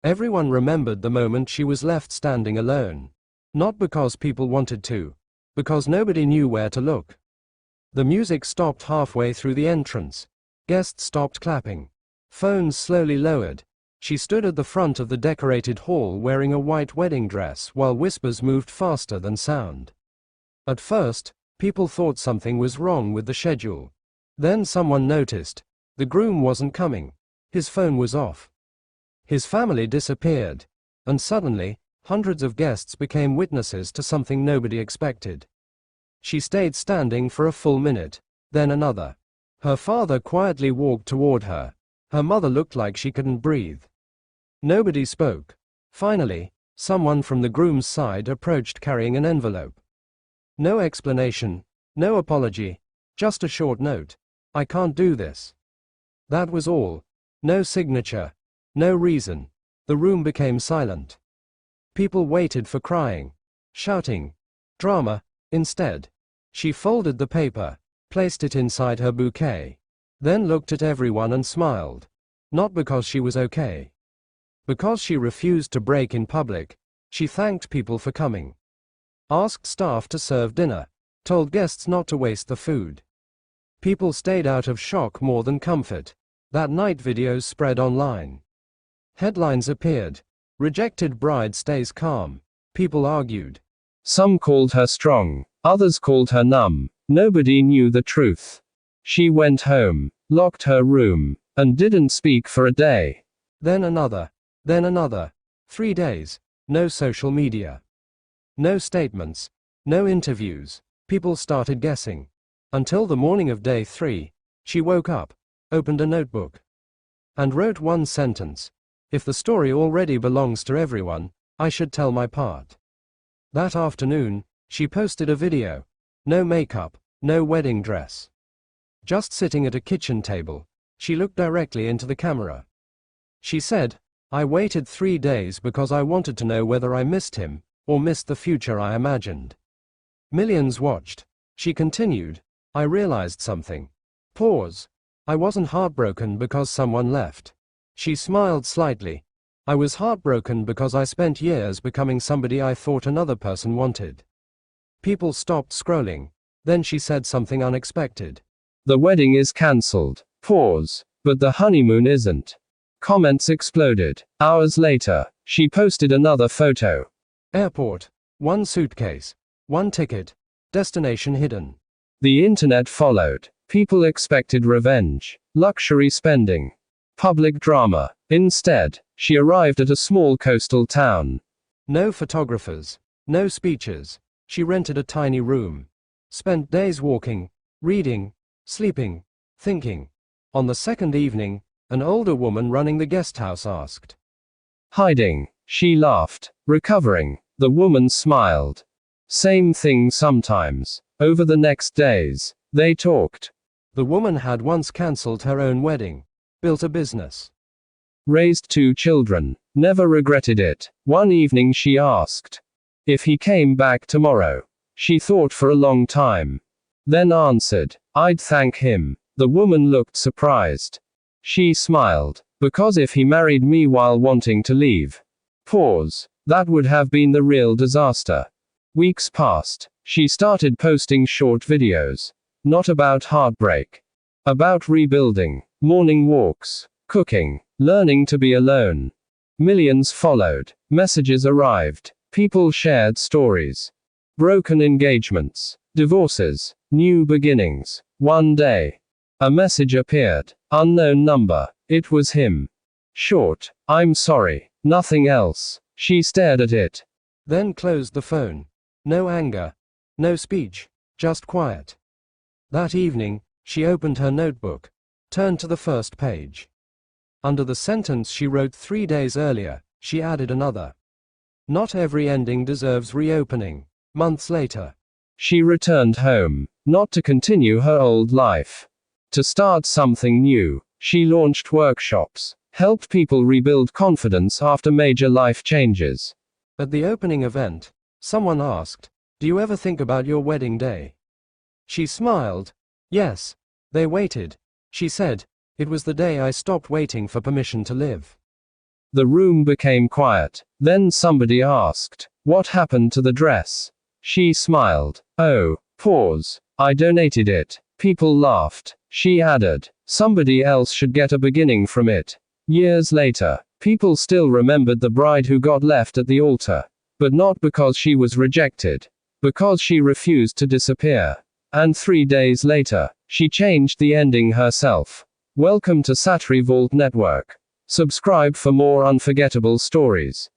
Everyone remembered the moment she was left standing alone. Not because people wanted to, because nobody knew where to look. The music stopped halfway through the entrance. Guests stopped clapping. Phones slowly lowered. She stood at the front of the decorated hall wearing a white wedding dress while whispers moved faster than sound. At first, people thought something was wrong with the schedule. Then someone noticed. The groom wasn't coming. His phone was off. His family disappeared. And suddenly, hundreds of guests became witnesses to something nobody expected. She stayed standing for a full minute, then another. Her father quietly walked toward her. Her mother looked like she couldn't breathe. Nobody spoke. Finally, someone from the groom's side approached carrying an envelope. No explanation, no apology, just a short note. I can't do this. That was all. No signature, no reason. The room became silent. People waited for crying, shouting, drama. Instead, she folded the paper, placed it inside her bouquet, then looked at everyone and smiled. Not because she was okay. Because she refused to break in public. She thanked people for coming. Asked staff to serve dinner. Told guests not to waste the food. People stayed out of shock more than comfort. That night videos spread online. Headlines appeared. Rejected bride stays calm. People argued. Some called her strong. Others called her numb. Nobody knew the truth. She went home, locked her room, and didn't speak for a day. Then another. Then another. 3 days. No social media. No statements. No interviews. People started guessing. Until the morning of day 3, she woke up, opened a notebook, and wrote one sentence. If the story already belongs to everyone, I should tell my part. That afternoon, she posted a video. No makeup, no wedding dress. Just sitting at a kitchen table, she looked directly into the camera. She said, I waited 3 days because I wanted to know whether I missed him, or missed the future I imagined. Millions watched. She continued, I realized something. Pause. I wasn't heartbroken because someone left. She smiled slightly. I was heartbroken because I spent years becoming somebody I thought another person wanted. People stopped scrolling. Then she said something unexpected. The wedding is cancelled. Pause. But the honeymoon isn't. Comments exploded. Hours later, she posted another photo. Airport. 1 suitcase. 1 ticket. Destination hidden. The internet followed. People expected revenge, luxury spending, public drama. Instead, she arrived at a small coastal town. No photographers. No speeches. She rented a tiny room. Spent days walking, reading, sleeping, thinking. On the second evening, an older woman running the guest house asked. Hiding. She laughed. Recovering. The woman smiled. Same thing sometimes. Over the next days, they talked. The woman had once cancelled her own wedding. Built a business. Raised 2 children. Never regretted it. One evening she asked if he came back tomorrow. She thought for a long time. Then answered, I'd thank him. The woman looked surprised. She smiled. Because if he married me while wanting to leave. Pause. That would have been the real disaster. Weeks passed. She started posting short videos. Not about heartbreak. About rebuilding, morning walks, cooking, learning to be alone. Millions followed. Messages arrived. People shared stories. Broken engagements, divorces, new beginnings. One day, a message appeared. Unknown number. It was him. Short. I'm sorry. Nothing else. She stared at it. Then closed the phone. No anger. No speech. Just quiet. That evening, she opened her notebook. Turned to the first page. Under the sentence she wrote 3 days earlier, she added another. Not every ending deserves reopening. Months later, she returned home. Not to continue her old life. To start something new. She launched workshops. Helped people rebuild confidence after major life changes. At the opening event, someone asked, do you ever think about your wedding day? She smiled. Yes. They waited. She said, it was the day I stopped waiting for permission to live. The room became quiet. Then somebody asked, "What happened to the dress?" She smiled. "Oh, pause. I donated it." People laughed. She added, "Somebody else should get a beginning from it." Years later, people still remembered the bride who got left at the altar. But not because she was rejected. Because she refused to disappear. And 3 days later, she changed the ending herself. Welcome to Satory Vault Network. Subscribe for more unforgettable stories.